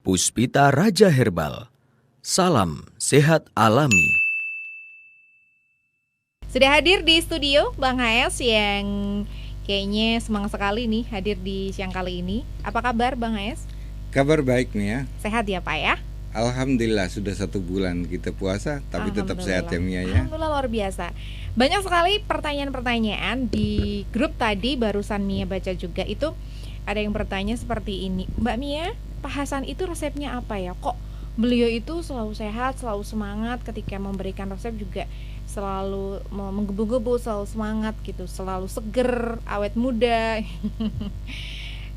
Puspita Raja Herbal. Salam sehat alami. Sudah hadir di studio Bang HS yang kayaknya semangat sekali nih hadir di siang kali ini. Apa kabar Bang HS? Kabar baik Mia. Sehat ya Pak ya? Alhamdulillah sudah 1 bulan kita puasa, tapi tetap sehat ya Mia ya. Alhamdulillah luar biasa. Banyak sekali pertanyaan-pertanyaan di grup tadi barusan Mia baca juga itu. Ada yang bertanya seperti ini, Mbak Mia, Pak Hasan itu resepnya apa ya? Kok beliau itu selalu sehat, selalu semangat ketika memberikan resep juga selalu menggebu-gebu, selalu semangat gitu, selalu seger, awet muda.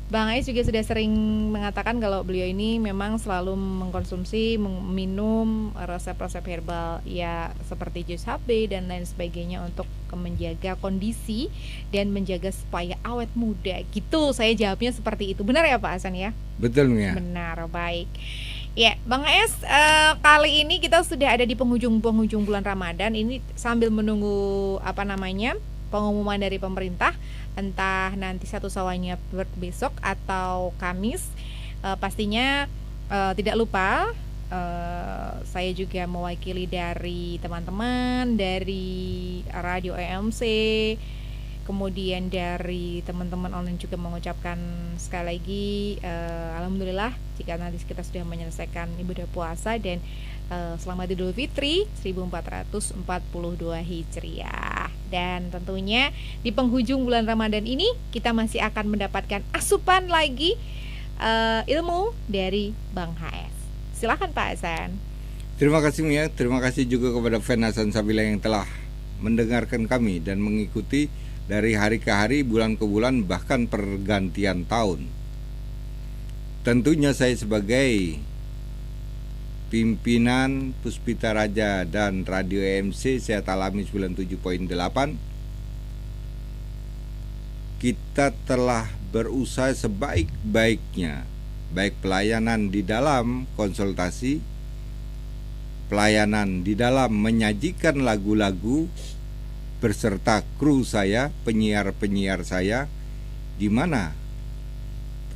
Bang Ais juga sudah sering mengatakan kalau beliau ini memang selalu mengkonsumsi, minum resep-resep herbal ya seperti jus HB dan lain sebagainya untuk menjaga kondisi dan menjaga supaya awet muda gitu. Saya jawabnya seperti itu. Benar ya Pak Hasan ya? Betul Mia. Benar, baik. Ya, Bang Es, kali ini kita sudah ada di penghujung bulan Ramadan. Ini sambil menunggu pengumuman dari pemerintah, entah nanti 1 Syawalnya besok atau Kamis. Pastinya tidak lupa saya juga mewakili dari teman-teman dari Radio EMC, kemudian dari teman-teman online juga mengucapkan sekali lagi alhamdulillah jika nanti kita sudah menyelesaikan ibadah puasa dan selamat Idul Fitri 1442 Hijriah. Dan tentunya di penghujung bulan Ramadan ini kita masih akan mendapatkan asupan lagi ilmu dari Bang HS. Silakan Pak Hasan. Terima kasih Mia, terima kasih juga kepada fan Hasan Sabila yang telah mendengarkan kami dan mengikuti dari hari ke hari, bulan ke bulan, bahkan pergantian tahun. Tentunya saya sebagai pimpinan Puspita Raja dan Radio EMC Sehat Alami 97.8, kita telah berusaha sebaik-baiknya, baik pelayanan di dalam konsultasi, pelayanan di dalam menyajikan lagu-lagu berserta kru saya, penyiar-penyiar saya, di mana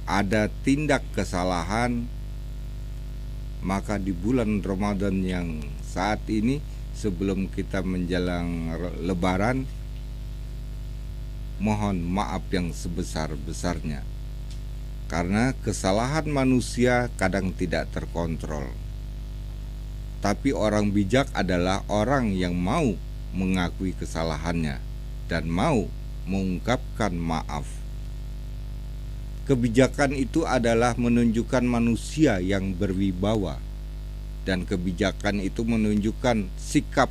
ada tindak kesalahan, maka di bulan Ramadan yang saat ini sebelum kita menjelang Lebaran, mohon maaf yang sebesar-besarnya. Karena kesalahan manusia kadang tidak terkontrol. Tapi orang bijak adalah orang yang mau mengakui kesalahannya dan mau mengungkapkan maaf. Kebijakan itu adalah menunjukkan manusia yang berwibawa, dan kebijakan itu menunjukkan sikap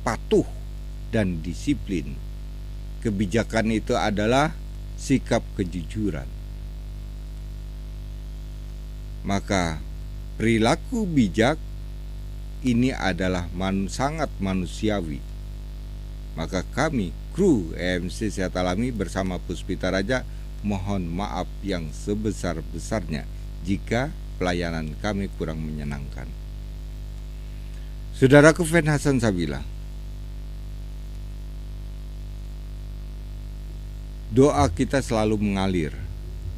patuh dan disiplin. Kebijakan itu adalah sikap kejujuran. Maka perilaku bijak ini adalah sangat manusiawi. Maka kami, kru EMC Sehat Alami bersama Puspita Raja, mohon maaf yang sebesar-besarnya jika pelayanan kami kurang menyenangkan. Saudaraku fan Hasan Sabila, doa kita selalu mengalir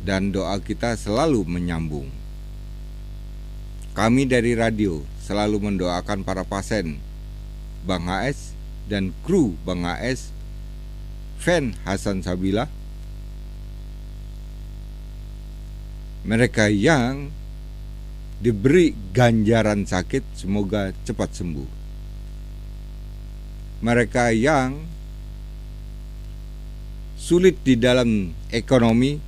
dan doa kita selalu menyambung. Kami dari radio selalu mendoakan para pasien Bang HS dan kru Bang HS, fan Hasan Sabila, mereka yang diberi ganjaran sakit semoga cepat sembuh. Mereka yang sulit di dalam ekonomi,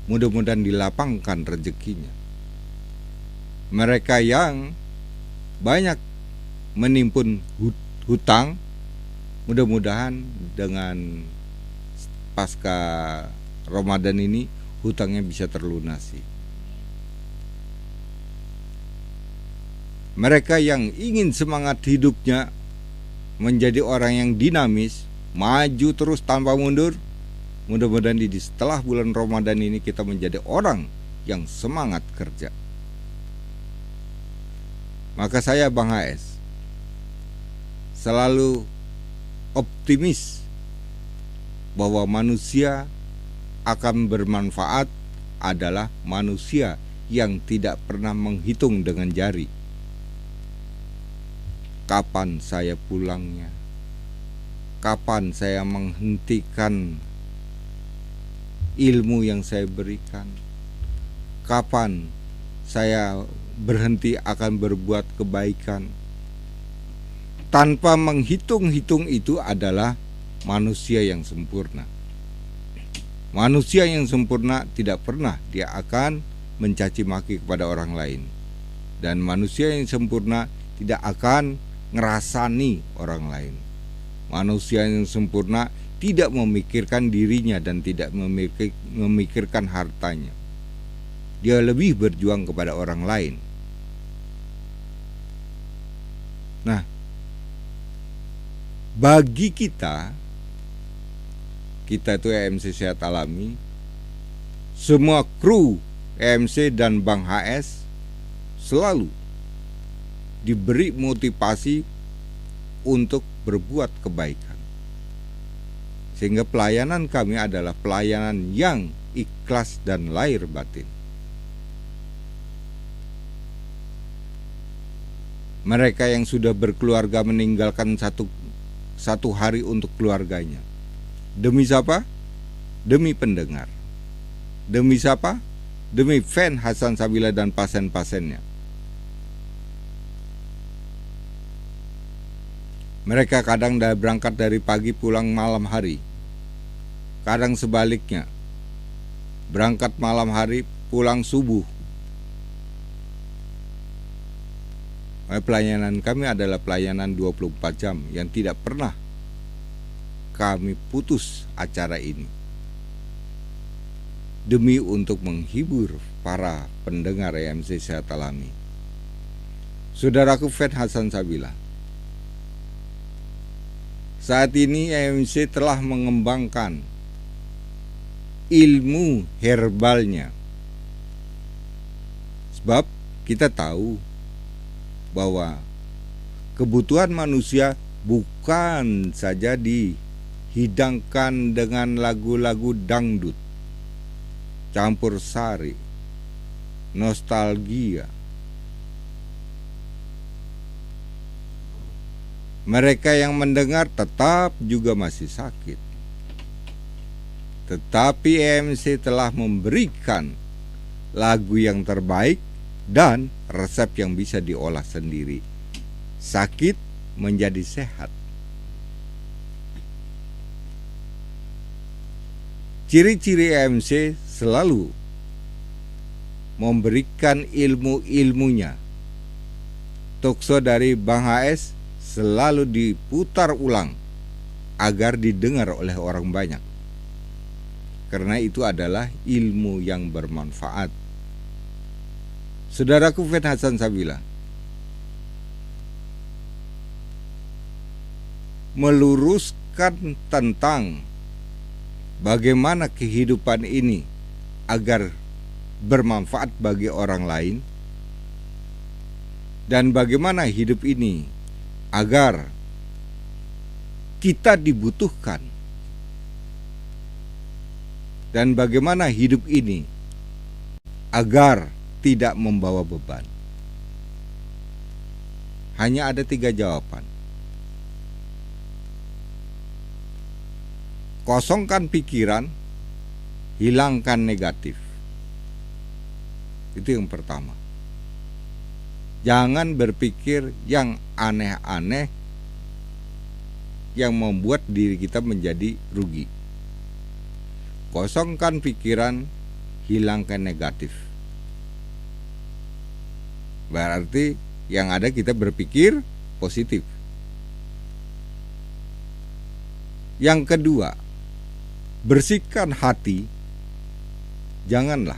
mudah-mudahan dilapangkan rezekinya. Mereka yang banyak menimbun hutang, mudah-mudahan dengan pasca Ramadan ini hutangnya bisa terlunasi. Mereka yang ingin semangat hidupnya menjadi orang yang dinamis, maju terus tanpa mundur, mudah-mudahan setelah bulan Ramadan ini kita menjadi orang yang semangat kerja. Maka saya Bang HS selalu optimis bahwa manusia akan bermanfaat adalah manusia yang tidak pernah menghitung dengan jari. Kapan saya pulangnya? Kapan saya menghentikan ilmu yang saya berikan? Kapan saya berhenti akan berbuat kebaikan? Tanpa menghitung-hitung itu adalah manusia yang sempurna. Manusia yang sempurna tidak pernah dia akan mencaci maki kepada orang lain. Dan manusia yang sempurna tidak akan ngerasani orang lain. Manusia yang sempurna tidak memikirkan dirinya dan tidak memikirkan hartanya. Dia lebih berjuang kepada orang lain. Nah, bagi kita itu EMC Sehat Alami, semua kru EMC dan Bang HS selalu diberi motivasi untuk berbuat kebaikan. Sehingga pelayanan kami adalah pelayanan yang ikhlas dan lahir batin. Mereka yang sudah berkeluarga meninggalkan satu hari untuk keluarganya. Demi siapa? Demi pendengar. Demi siapa? Demi fan Hasan Sabila dan pasien-pasiennya. Mereka kadang berangkat dari pagi pulang malam hari. Kadang sebaliknya. Berangkat malam hari pulang subuh. Pelayanan kami adalah pelayanan 24 jam yang tidak pernah kami putus acara ini. Demi untuk menghibur para pendengar EMC Sehat Alami. Saudaraku Fed Hasan Sabila, saat ini EMC telah mengembangkan ilmu herbalnya. Sebab kita tahu bahwa kebutuhan manusia bukan saja dihidangkan dengan lagu-lagu dangdut, campur sari, nostalgia. Mereka yang mendengar tetap juga masih sakit. Tetapi EMC telah memberikan lagu yang terbaik dan resep yang bisa diolah sendiri. Sakit menjadi sehat. Ciri-ciri EMC selalu memberikan ilmu-ilmunya. Talkshow dari Bang HS selalu diputar ulang agar didengar oleh orang banyak. Karena itu adalah ilmu yang bermanfaat. Saudaraku Fed Hasan Sabila, meluruskan tentang bagaimana kehidupan ini agar bermanfaat bagi orang lain, dan bagaimana hidup ini agar kita dibutuhkan, dan bagaimana hidup ini agar tidak membawa beban. Hanya ada 3 jawaban. Kosongkan pikiran, hilangkan negatif. Itu yang pertama. Jangan berpikir yang aneh-aneh yang membuat diri kita menjadi rugi. Kosongkan pikiran, hilangkan negatif. Berarti yang ada kita berpikir positif. Yang kedua, bersihkan hati. Janganlah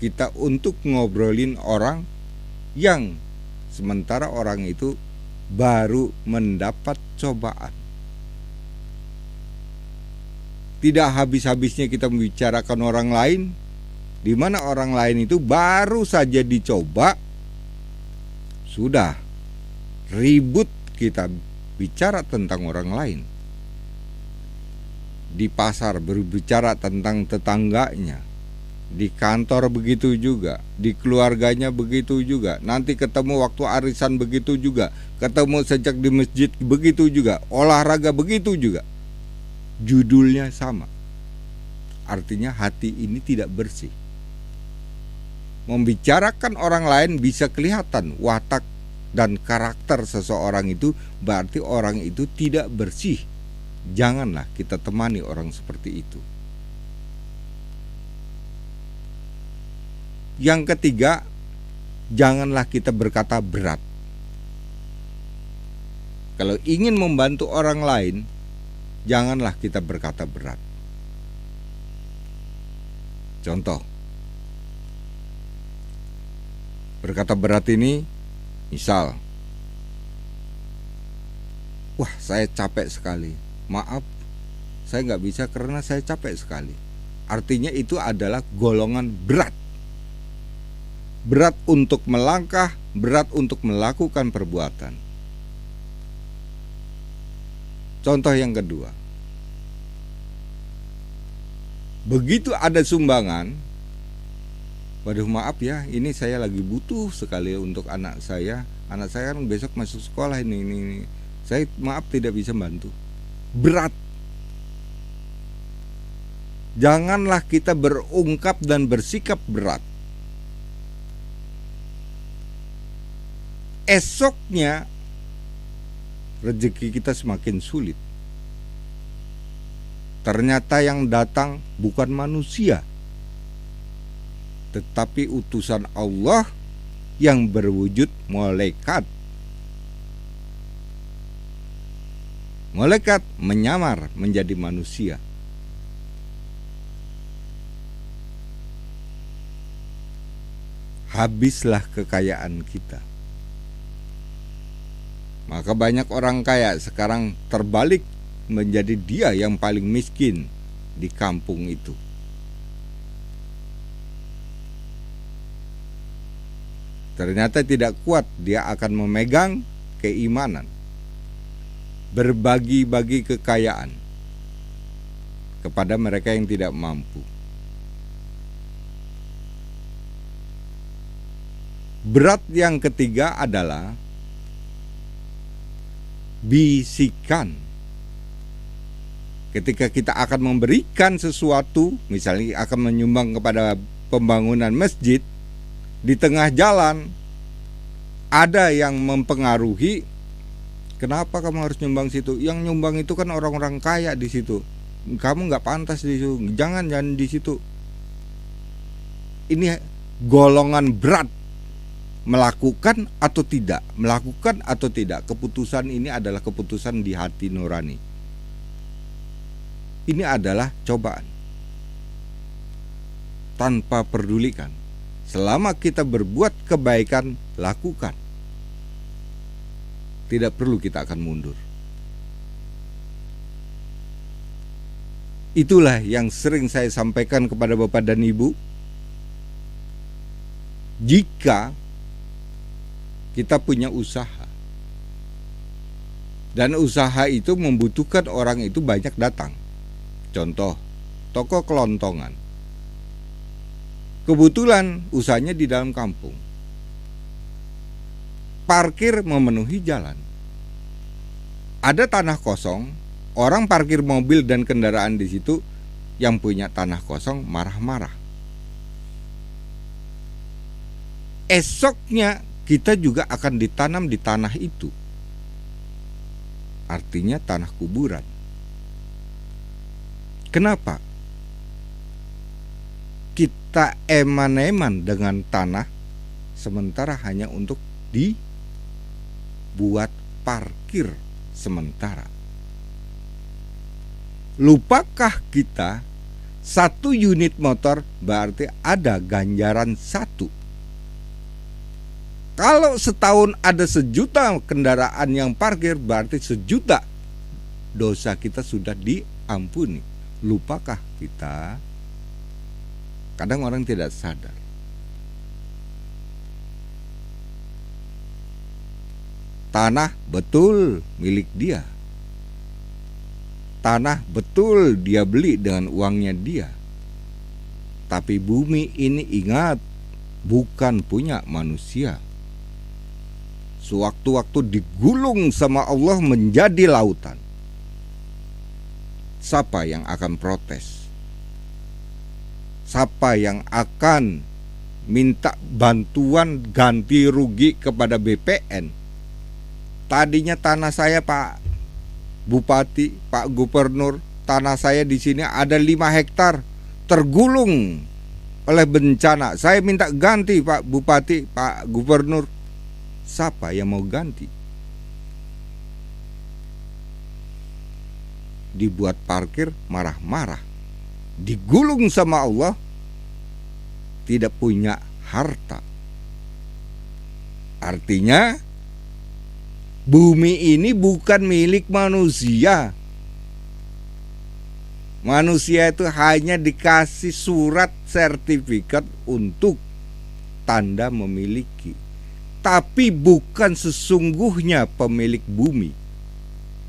kita untuk ngobrolin orang yang sementara orang itu baru mendapat cobaan. Tidak habis-habisnya kita membicarakan orang lain, di mana orang lain itu baru saja dicoba, sudah ribut kita bicara tentang orang lain. Di pasar berbicara tentang tetangganya, Di kantor begitu juga, di keluarganya begitu juga, nanti ketemu waktu arisan begitu juga, ketemu sejak di masjid begitu juga, olahraga begitu juga. Judulnya sama. Artinya hati ini tidak bersih. Membicarakan orang lain bisa kelihatan watak dan karakter seseorang itu, berarti orang itu tidak bersih. Janganlah kita temani orang seperti itu. Yang ketiga, janganlah kita berkata berat. Kalau ingin membantu orang lain, janganlah kita berkata berat. Contoh, berkata berat ini, misal, wah saya capek sekali, maaf saya nggak bisa karena saya capek sekali. Artinya itu adalah golongan berat. Berat untuk melangkah, berat untuk melakukan perbuatan. Contoh yang kedua, begitu ada sumbangan, waduh maaf ya, ini saya lagi butuh sekali untuk anak saya kan besok masuk sekolah ini. Saya maaf tidak bisa bantu. Berat. Janganlah kita berungkap dan bersikap berat. Esoknya rezeki kita semakin sulit. Ternyata yang datang bukan manusia, tetapi utusan Allah yang berwujud malaikat. Malaikat menyamar menjadi manusia. Habislah kekayaan kita. Maka banyak orang kaya sekarang terbalik menjadi dia yang paling miskin di kampung itu. Ternyata tidak kuat dia akan memegang keimanan, berbagi-bagi kekayaan kepada mereka yang tidak mampu. Berat yang ketiga adalah bisikan. Ketika kita akan memberikan sesuatu, misalnya akan menyumbang kepada pembangunan masjid, di tengah jalan ada yang mempengaruhi, kenapa kamu harus nyumbang situ? Yang nyumbang itu kan orang-orang kaya di situ. Kamu nggak pantas di situ. Jangan di situ. Ini golongan berat. Melakukan atau tidak, melakukan atau tidak, keputusan ini adalah keputusan di hati nurani. Ini adalah cobaan. Tanpa pedulikan, selama kita berbuat kebaikan, lakukan. Tidak perlu kita akan mundur. Itulah yang sering saya sampaikan kepada Bapak dan Ibu. Jika kita punya usaha, dan usaha itu membutuhkan orang itu banyak datang. Contoh, toko kelontongan. Kebetulan usahanya di dalam kampung. Parkir memenuhi jalan. Ada tanah kosong, orang parkir mobil dan kendaraan di situ, yang punya tanah kosong marah-marah. Esoknya kita juga akan ditanam di tanah itu. Artinya tanah kuburan. Kenapa? Kita eman-eman dengan tanah, sementara hanya untuk dibuat parkir sementara. Lupakah kita, 1 unit motor berarti ada ganjaran 1. Kalau setahun ada 1 juta kendaraan yang parkir, berarti 1 juta dosa kita sudah diampuni. Lupakah kita? Kadang orang tidak sadar. Tanah betul milik dia. Tanah betul dia beli dengan uangnya dia. Tapi bumi ini ingat, bukan punya manusia. Sewaktu-waktu digulung sama Allah menjadi lautan. Siapa yang akan protes? Siapa yang akan minta bantuan ganti rugi kepada BPN? Tadinya tanah saya, Pak Bupati, Pak Gubernur, tanah saya di sini ada 5 hektar tergulung oleh bencana. Saya minta ganti, Pak Bupati, Pak Gubernur. Siapa yang mau ganti? Dibuat parkir, marah-marah. Digulung sama Allah, tidak punya harta. Artinya bumi ini bukan milik manusia. Manusia itu hanya dikasih surat sertifikat untuk tanda memiliki, tapi bukan sesungguhnya pemilik bumi.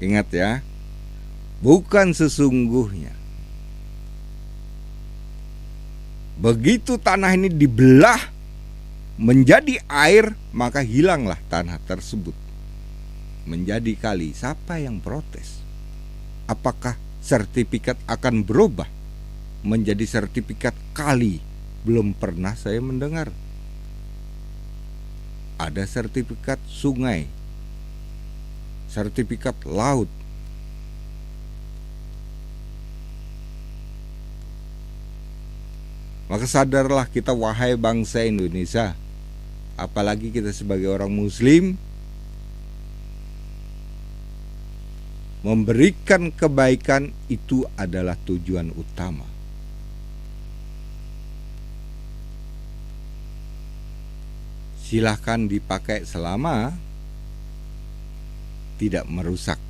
Ingat ya, bukan sesungguhnya. Begitu tanah ini dibelah menjadi air, maka hilanglah tanah tersebut menjadi kali. Siapa yang protes? Apakah sertifikat akan berubah menjadi sertifikat kali? Belum pernah saya mendengar. Ada sertifikat sungai, sertifikat laut. Maka sadarlah kita, wahai bangsa Indonesia, apalagi kita sebagai orang Muslim, memberikan kebaikan itu adalah tujuan utama. Silahkan dipakai selama tidak merusak.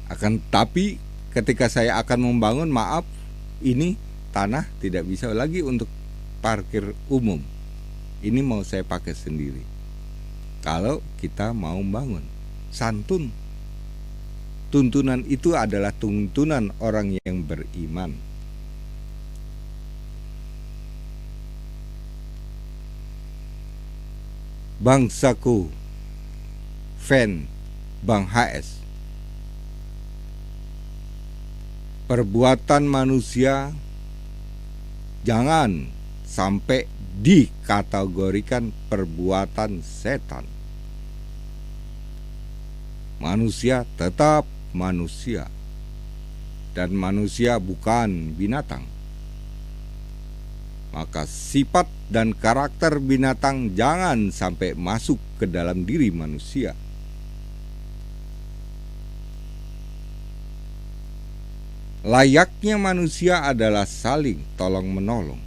Akan tetapi ketika saya akan membangun, maaf, ini tanah tidak bisa lagi untuk parkir umum. Ini mau saya pakai sendiri. Kalau kita mau bangun, santun. Tuntunan itu adalah tuntunan orang yang beriman. Bangsaku, fan Bang HS. Perbuatan manusia jangan sampai dikategorikan perbuatan setan. Manusia tetap manusia, dan manusia bukan binatang. Maka sifat dan karakter binatang jangan sampai masuk ke dalam diri manusia. Layaknya manusia adalah saling tolong-menolong.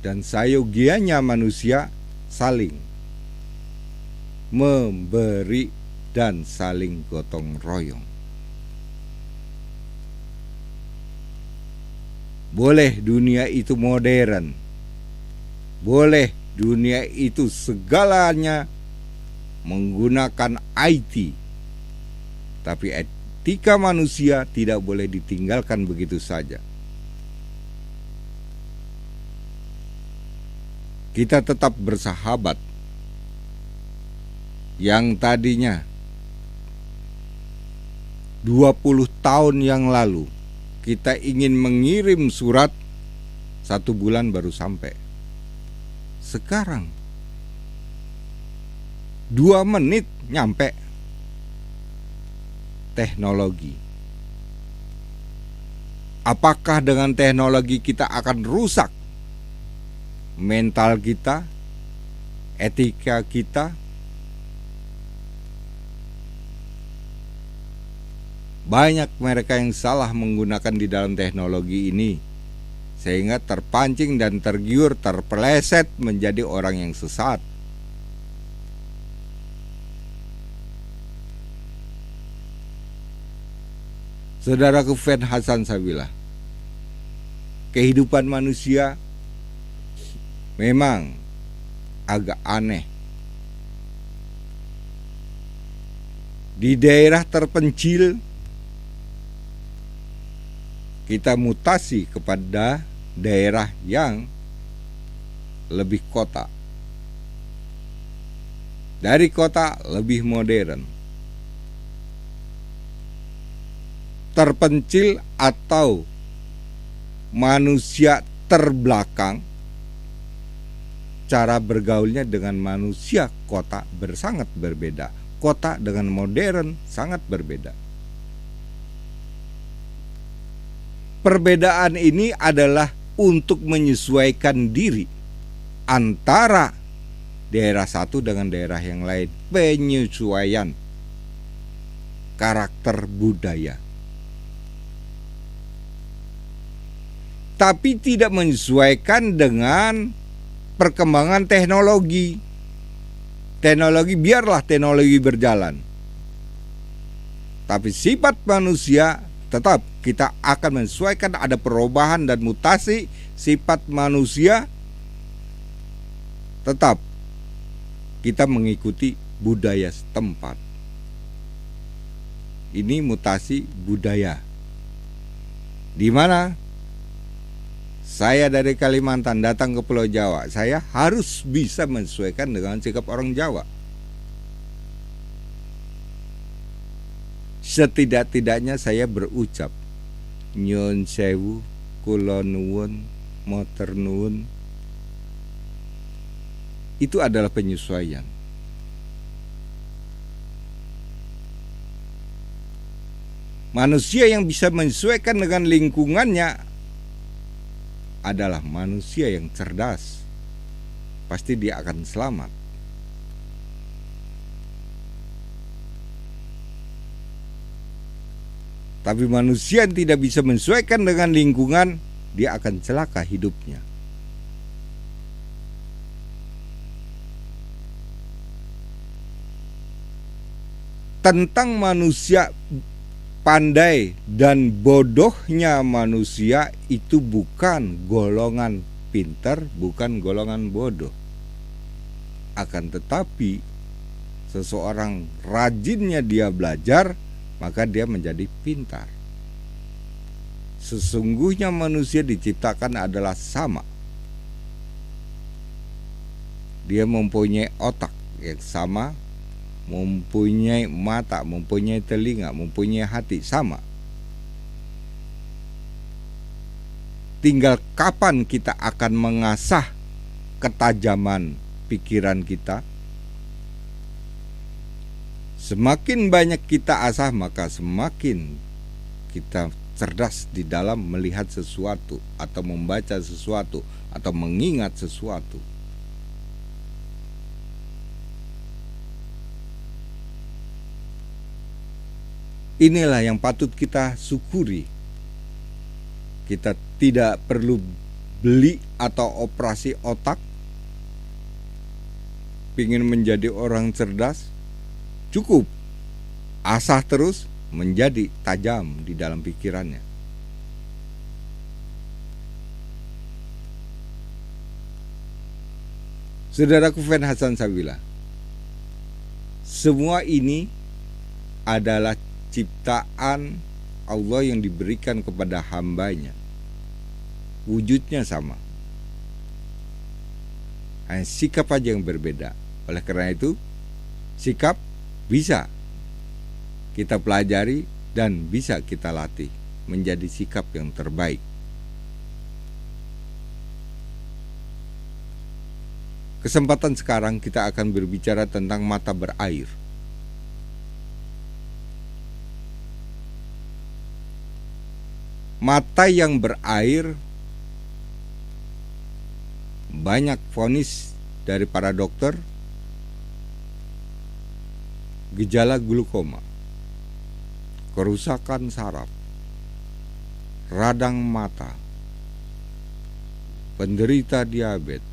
Dan sayogianya manusia saling memberi dan saling gotong royong. Boleh dunia itu modern, boleh dunia itu segalanya menggunakan IT, tapi etika manusia tidak boleh ditinggalkan begitu saja. Kita tetap bersahabat. Yang tadinya 20 tahun yang lalu kita ingin mengirim surat, 1 bulan baru sampai. Sekarang 2 menit nyampe. Teknologi. Apakah dengan teknologi kita akan rusak mental kita, etika kita? Banyak mereka yang salah menggunakan di dalam teknologi ini, sehingga terpancing dan tergiur, terpeleset menjadi orang yang sesat. Saudaraku Fen Hasan Sabilah, kehidupan manusia memang agak aneh. Di daerah terpencil kita mutasi kepada daerah yang lebih kota. Dari kota lebih modern. Terpencil atau manusia terbelakang, cara bergaulnya dengan manusia kota sangat berbeda. Kota dengan modern sangat berbeda. Perbedaan ini adalah untuk menyesuaikan diri antara daerah satu dengan daerah yang lain. Penyesuaian karakter budaya. Tapi tidak menyesuaikan dengan perkembangan teknologi. Biarlah teknologi berjalan. Tapi sifat manusia tetap kita akan menyesuaikan, ada perubahan dan mutasi sifat manusia. Tetap kita mengikuti budaya setempat. Ini mutasi budaya. Di mana saya dari Kalimantan datang ke Pulau Jawa, saya harus bisa menyesuaikan dengan sikap orang Jawa. Setidak-tidaknya saya berucap nyun sewu, kula nuwun, motor nuwun. Itu adalah penyesuaian. Manusia yang bisa menyesuaikan dengan lingkungannya adalah manusia yang cerdas. Pasti dia akan selamat. Tapi manusia yang tidak bisa menyesuaikan dengan lingkungan, dia akan celaka hidupnya. Tentang manusia pandai dan bodohnya manusia itu bukan golongan pintar, bukan golongan bodoh. Akan tetapi seseorang rajinnya dia belajar, maka dia menjadi pintar. Sesungguhnya manusia diciptakan adalah sama. Dia mempunyai otak yang sama, mempunyai mata, mempunyai telinga, mempunyai hati, sama. Tinggal kapan kita akan mengasah ketajaman pikiran kita. Semakin banyak kita asah, maka semakin kita cerdas di dalam melihat sesuatu atau membaca sesuatu atau mengingat sesuatu. Inilah yang patut kita syukuri. Kita tidak perlu beli atau operasi otak. Ingin menjadi orang cerdas, cukup asah terus menjadi tajam di dalam pikirannya. Saudaraku Fen Hasan Sabila, semua ini adalah ciptaan Allah yang diberikan kepada hambanya. Wujudnya sama, hanya sikap aja yang berbeda. Oleh karena itu, sikap bisa kita pelajari dan bisa kita latih menjadi sikap yang terbaik. Kesempatan sekarang kita akan berbicara tentang mata berair. Mata yang berair, banyak vonis dari para dokter, gejala glaukoma, kerusakan saraf, radang mata, penderita diabetes,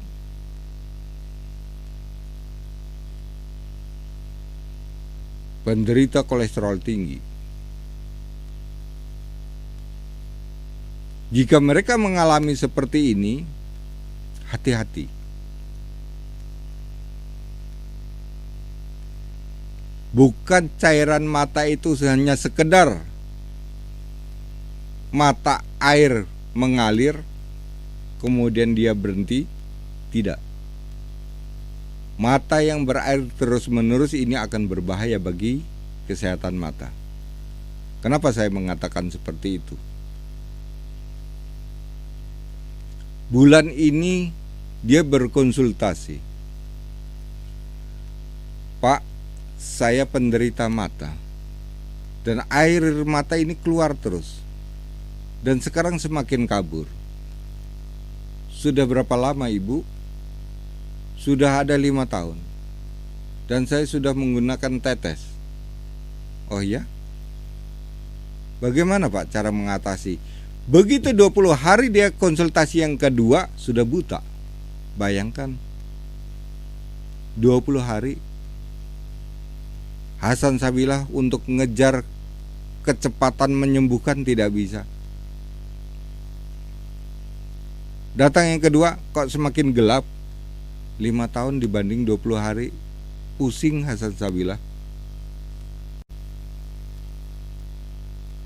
penderita kolesterol tinggi. Jika mereka mengalami seperti ini, hati-hati. Bukan cairan mata itu hanya sekedar mata air mengalir kemudian dia berhenti? Tidak. Mata yang berair terus-menerus ini akan berbahaya bagi kesehatan mata. Kenapa saya mengatakan seperti itu? Bulan ini dia berkonsultasi. Pak, saya penderita mata dan air mata ini keluar terus dan sekarang semakin kabur. Sudah berapa lama ibu? Sudah ada 5 tahun dan saya sudah menggunakan tetes. Oh ya? Bagaimana Pak cara mengatasi? Begitu 20 hari dia konsultasi yang kedua sudah buta. Bayangkan 20 hari Hasan Sabilah untuk ngejar kecepatan menyembuhkan tidak bisa. Datang yang kedua kok semakin gelap. 5 tahun dibanding 20 hari. Pusing Hasan Sabilah.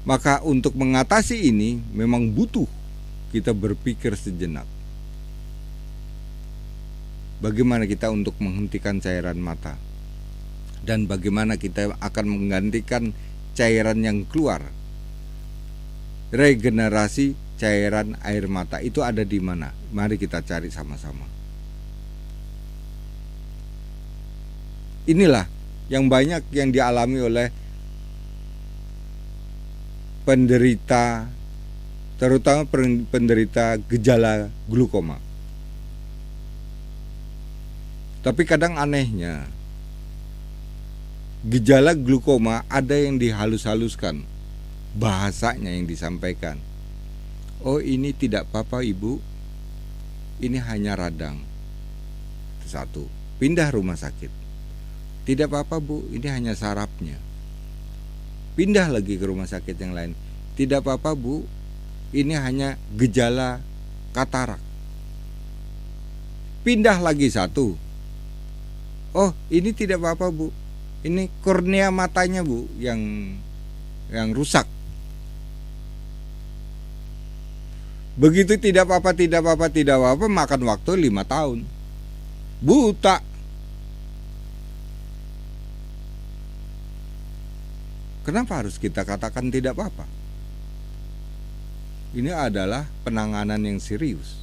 Maka untuk mengatasi ini memang butuh kita berpikir sejenak. Bagaimana kita untuk menghentikan cairan mata? Dan bagaimana kita akan menggantikan cairan yang keluar? Regenerasi cairan air mata itu ada di mana? Mari kita cari sama-sama. Inilah yang banyak yang dialami oleh penderita, terutama penderita gejala glukoma. Tapi kadang anehnya, gejala glukoma ada yang dihalus-haluskan, bahasanya yang disampaikan. Oh ini tidak apa-apa ibu, ini hanya radang. Satu, pindah rumah sakit. Tidak apa-apa bu, ini hanya sarafnya. Pindah lagi ke rumah sakit yang lain. Tidak apa-apa bu, ini hanya gejala katarak. Pindah lagi satu. Oh ini tidak apa-apa bu, ini kornea matanya bu yang rusak. Begitu tidak apa-apa, tidak apa-apa, tidak apa-apa, makan waktu 5 tahun. Buta. Kenapa harus kita katakan tidak apa-apa? Ini adalah penanganan yang serius.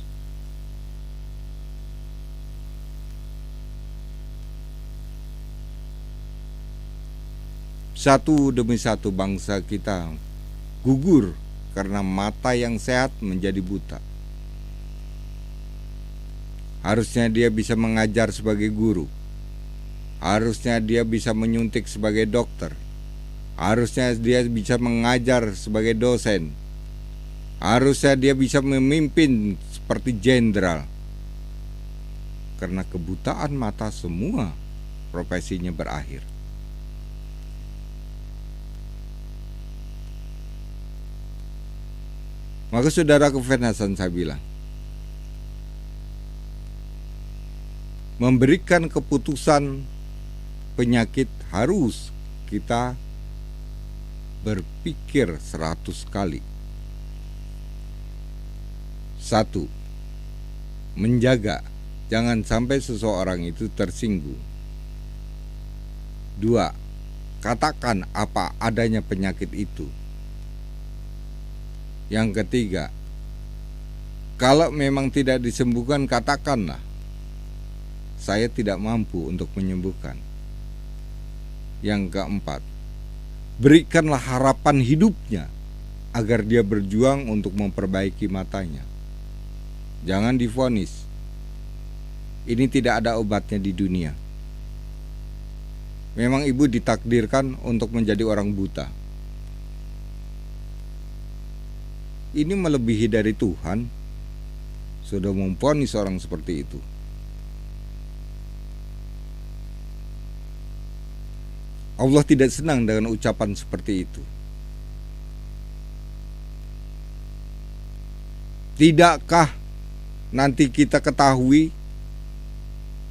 Satu demi satu bangsa kita gugur karena mata yang sehat menjadi buta. Harusnya dia bisa mengajar sebagai guru. Harusnya dia bisa menyuntik sebagai dokter. Harusnya dia bisa mengajar sebagai dosen. Harusnya dia bisa memimpin seperti jenderal. Karena kebutaan mata semua profesinya berakhir. Maka saudaraku Hasan Sabilah memberikan keputusan penyakit harus kita berpikir 100 kali. 1. Menjaga jangan sampai seseorang itu tersinggung. 2. Katakan apa adanya penyakit itu. Yang ketiga, kalau memang tidak disembuhkan katakanlah, saya tidak mampu untuk menyembuhkan. Yang keempat, berikanlah harapan hidupnya agar dia berjuang untuk memperbaiki matanya. Jangan divonis, ini tidak ada obatnya di dunia. Memang ibu ditakdirkan untuk menjadi orang buta. Ini melebihi dari Tuhan sudah memvonis orang seperti itu. Allah tidak senang dengan ucapan seperti itu. Tidakkah nanti kita ketahui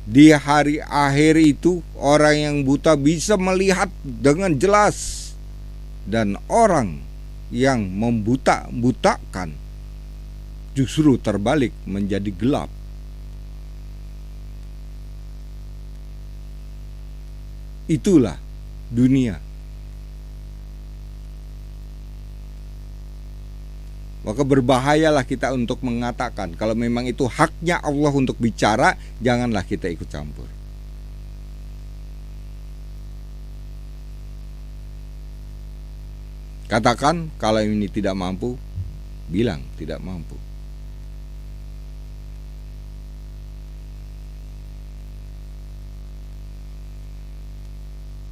di hari akhir itu orang yang buta bisa melihat dengan jelas dan orang yang membutakan justru terbalik menjadi gelap. Itulah dunia. Maka berbahayalah kita untuk mengatakan kalau memang itu haknya Allah untuk bicara, janganlah kita ikut campur. Katakan kalau ini tidak mampu, bilang tidak mampu.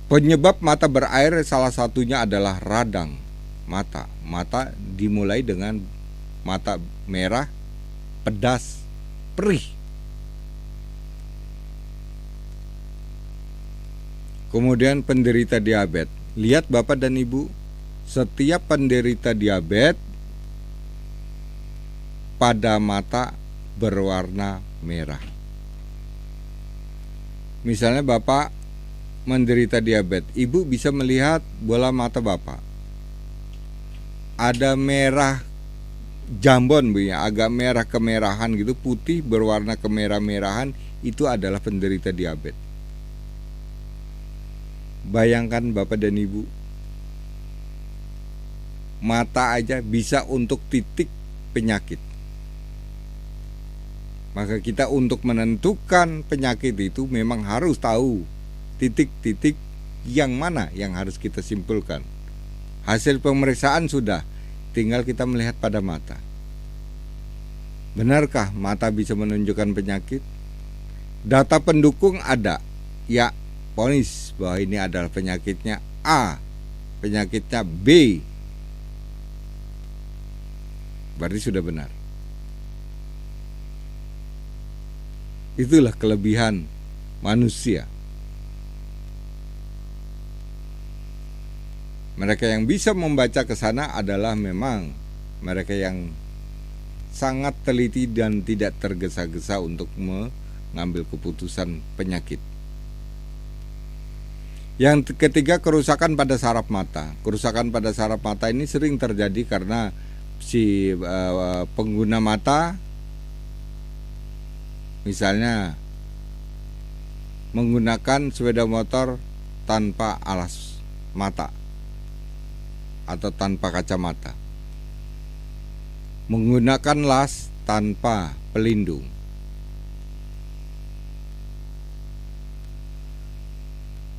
Penyebab mata berair salah satunya adalah radang mata. Mata dimulai dengan mata merah, pedas, perih. Kemudian penderita diabetes. Lihat Bapak dan Ibu, setiap penderita diabetes pada mata berwarna merah. Misalnya Bapak menderita diabetes, Ibu bisa melihat bola mata Bapak. Ada merah jambon Bu ya, agak merah kemerahan gitu, putih berwarna kemerah-merahan, itu adalah penderita diabetes. Bayangkan Bapak dan Ibu, mata aja bisa untuk titik penyakit. Maka kita untuk menentukan penyakit itu memang harus tahu titik-titik yang mana yang harus kita simpulkan. Hasil pemeriksaan sudah, tinggal kita melihat pada mata. Benarkah mata bisa menunjukkan penyakit? Data pendukung ada, ya, vonis bahwa ini adalah penyakitnya A, penyakitnya B. Berarti sudah benar. Itulah kelebihan manusia. Mereka yang bisa membaca ke sana adalah memang mereka yang sangat teliti dan tidak tergesa-gesa untuk mengambil keputusan penyakit. Yang ketiga, kerusakan pada saraf mata. Kerusakan pada saraf mata ini sering terjadi karena si pengguna mata misalnya menggunakan sepeda motor tanpa alas mata atau tanpa kacamata, menggunakan las tanpa pelindung,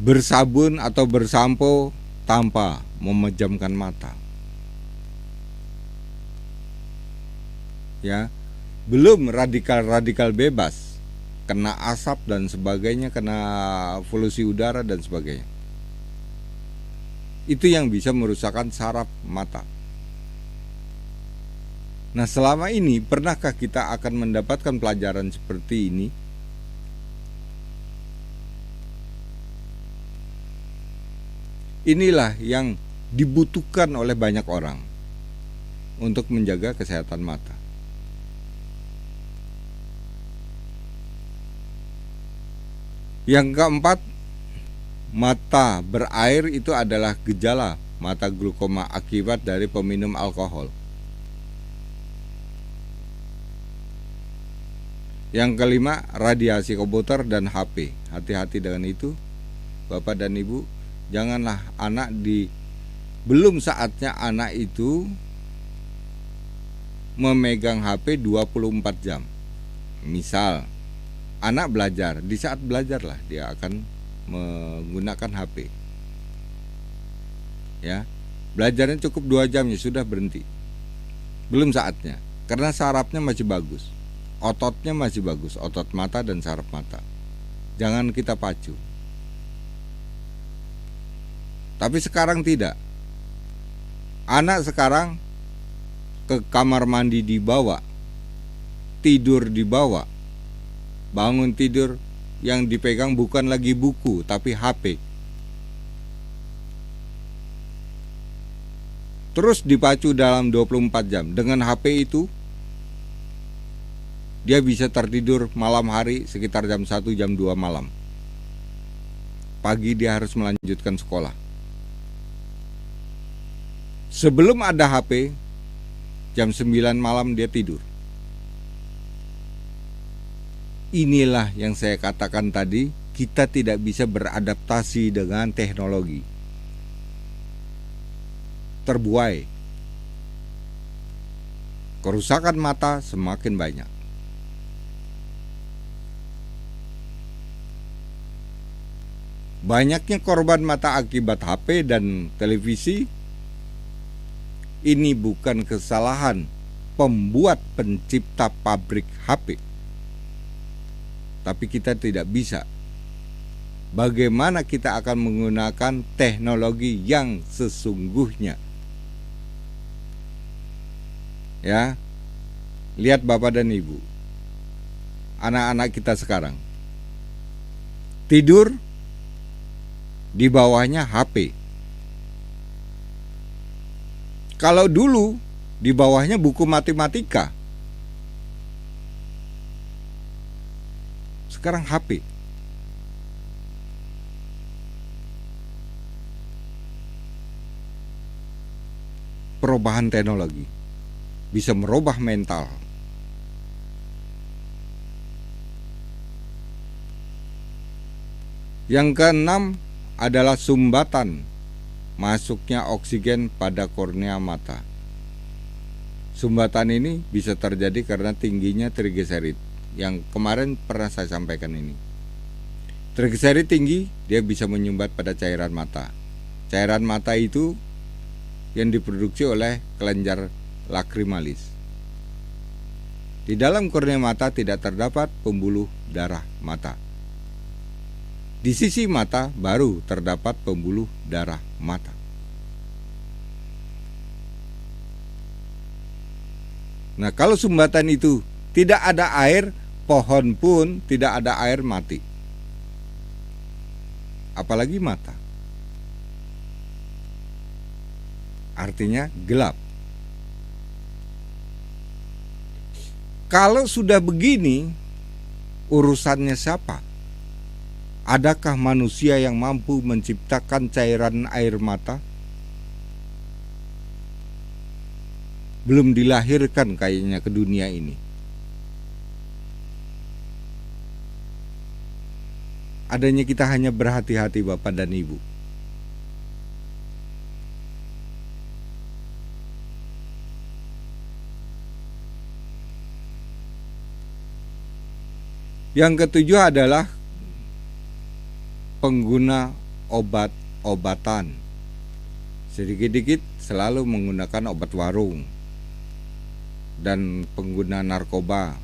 bersabun atau bersampo tanpa memejamkan mata. Ya, belum radikal bebas, kena asap dan sebagainya, kena polusi udara dan sebagainya. Itu yang bisa merusakkan saraf mata. Nah, selama ini pernahkah kita akan mendapatkan pelajaran seperti ini? Inilah yang dibutuhkan oleh banyak orang untuk menjaga kesehatan mata. Yang keempat, mata berair itu adalah gejala mata glaukoma akibat dari peminum alkohol. Yang kelima, radiasi komputer dan HP. Hati-hati dengan itu, Bapak dan Ibu. Janganlah belum saatnya anak itu memegang HP 24 jam. Misal, anak belajar, di saat belajarlah dia akan menggunakan HP. Ya, belajarnya cukup 2 jam ya sudah berhenti. Belum saatnya, karena sarafnya masih bagus, ototnya masih bagus, otot mata dan saraf mata. Jangan kita pacu. Tapi sekarang tidak. Anak sekarang ke kamar mandi dibawa, tidur dibawa, bangun tidur yang dipegang bukan lagi buku tapi HP. Terus dipacu dalam 24 jam. Dengan HP itu dia bisa tertidur malam hari sekitar jam 1, jam 2 malam. Pagi dia harus melanjutkan sekolah. Sebelum ada HP, jam 9 malam dia tidur. Inilah yang saya katakan tadi, kita tidak bisa beradaptasi dengan teknologi. Terbuai. Kerusakan mata semakin banyak. Banyaknya korban mata akibat HP dan televisi ini bukan kesalahan pembuat pencipta pabrik HP. Tapi kita tidak bisa. Bagaimana kita akan menggunakan teknologi yang sesungguhnya? Ya, lihat Bapak dan Ibu, anak-anak kita sekarang tidur, di bawahnya HP. Kalau dulu di bawahnya buku matematika, sekarang HP. Perubahan teknologi bisa merubah mental. Yang keenam adalah sumbatan masuknya oksigen pada kornea mata. Sumbatan ini bisa terjadi karena tingginya trigliserid, yang kemarin pernah saya sampaikan ini. Trigliserid tinggi, dia bisa menyumbat pada cairan mata. Cairan mata itu yang diproduksi oleh kelenjar lakrimalis. Di dalam kornea mata tidak terdapat pembuluh darah mata. Di sisi mata baru terdapat pembuluh darah mata. Nah, kalau sumbatan itu tidak ada air, pohon pun tidak ada air, mati. Apalagi mata. Artinya gelap. Kalau sudah begini, urusannya siapa? Adakah manusia yang mampu menciptakan cairan air mata? Belum dilahirkan kayaknya ke dunia ini. Adanya kita hanya berhati-hati Bapak dan Ibu. Yang ketujuh adalah pengguna obat-obatan. Sedikit-sedikit selalu menggunakan obat warung dan pengguna narkoba.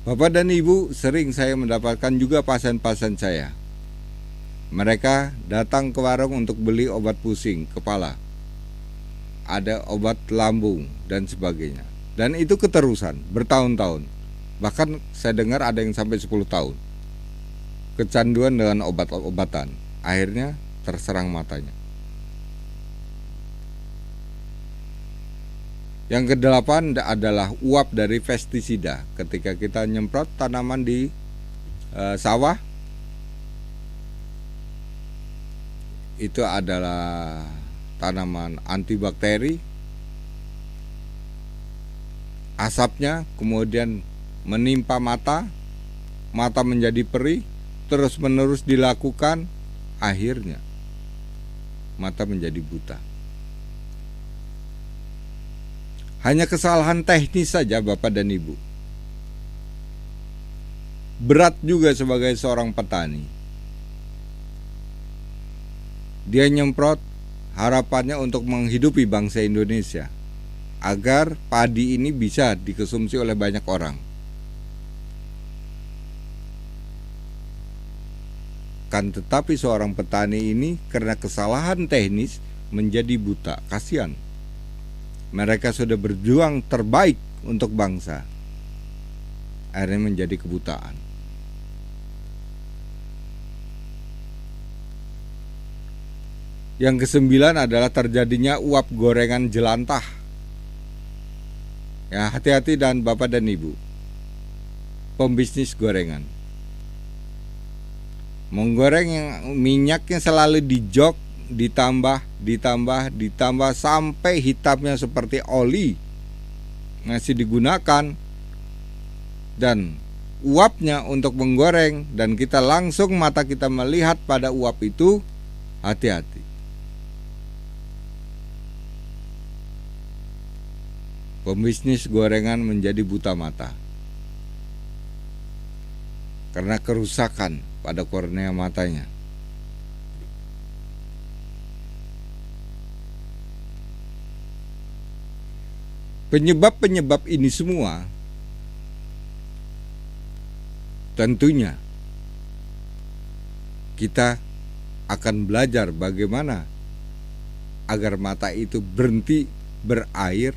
Bapak dan Ibu, sering saya mendapatkan juga pasien-pasien saya. Mereka datang ke warung untuk beli obat pusing kepala, ada obat lambung dan sebagainya. Dan itu keterusan bertahun-tahun. Bahkan saya dengar ada yang sampai 10 tahun. Kecanduan dengan obat-obatan, akhirnya terserang matanya. Yang kedelapan adalah uap dari pestisida. Ketika kita nyemprot tanaman di sawah, itu adalah tanaman antibakteri. Asapnya kemudian menimpa mata, mata menjadi perih, terus menerus dilakukan, akhirnya mata menjadi buta. Hanya kesalahan teknis saja Bapak dan Ibu. Berat juga sebagai seorang petani. Dia nyemprot harapannya untuk menghidupi bangsa Indonesia, agar padi ini bisa dikonsumsi oleh banyak orang. Kan tetapi seorang petani ini karena kesalahan teknis menjadi buta. Kasihan. Mereka sudah berjuang terbaik untuk bangsa, akhirnya menjadi kebutaan. Yang kesembilan adalah terjadinya uap gorengan jelantah. Ya, hati-hati dan Bapak dan Ibu, pembisnis gorengan. Menggoreng yang minyaknya selalu di jok, ditambah sampai hitamnya seperti oli masih digunakan, dan uapnya untuk menggoreng, dan kita langsung mata kita melihat pada uap itu, hati-hati. Pembisnis gorengan menjadi buta mata karena kerusakan pada kornea matanya. Penyebab-penyebab ini semua tentunya kita akan belajar bagaimana agar mata itu berhenti berair,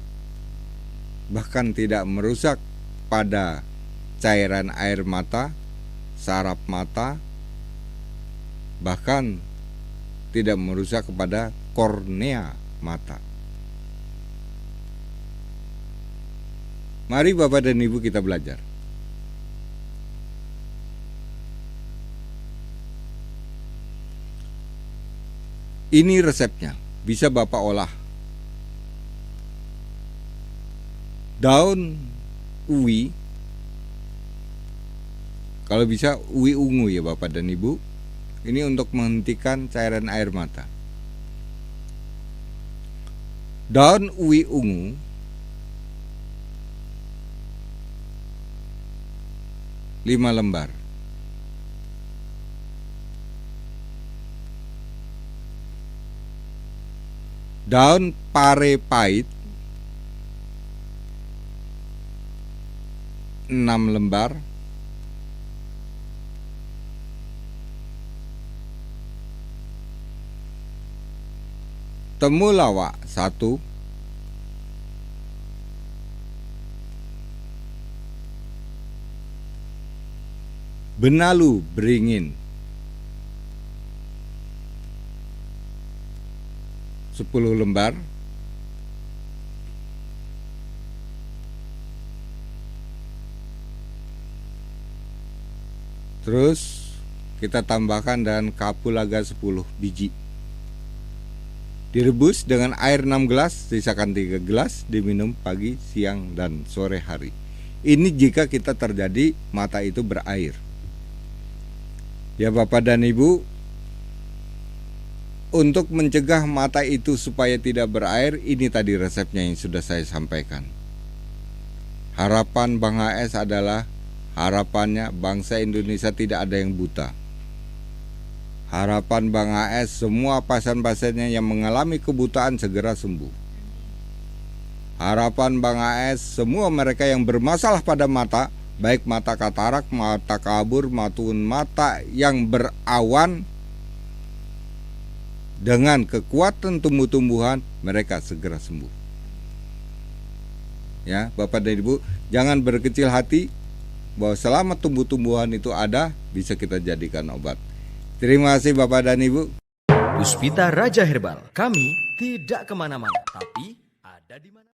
bahkan tidak merusak pada cairan air mata, saraf mata, bahkan tidak merusak kepada kornea mata. Mari Bapak dan Ibu kita belajar. Ini resepnya, bisa Bapak olah. Daun uwi, kalau bisa uwi ungu ya Bapak dan Ibu. Ini untuk menghentikan cairan air mata. Daun uwi ungu lima lembar. Daun pare pahit 6 lembar. Temulawak 1. Benalu beringin 10 lembar. Terus kita tambahkan dengan kapulaga 10 biji. Direbus dengan air 6 gelas, sisakan 3 gelas, diminum pagi, siang, dan sore hari. Ini jika kita terjadi mata itu berair. Ya Bapak dan Ibu, untuk mencegah mata itu supaya tidak berair, ini tadi resepnya yang sudah saya sampaikan. Harapan Bang HS adalah harapannya bangsa Indonesia tidak ada yang buta. Harapan Bang HS semua pasien-pasiennya yang mengalami kebutaan segera sembuh. Harapan Bang HS semua mereka yang bermasalah pada mata, baik mata katarak, mata kabur, maupun mata yang berawan, dengan kekuatan tumbuh-tumbuhan mereka segera sembuh. Ya, Bapak dan Ibu, jangan berkecil hati bahwa selama tumbuh-tumbuhan itu ada, bisa kita jadikan obat. Terima kasih Bapak dan Ibu. Puspita Raja Herbal, kami tidak kemana-mana, tapi ada di mana.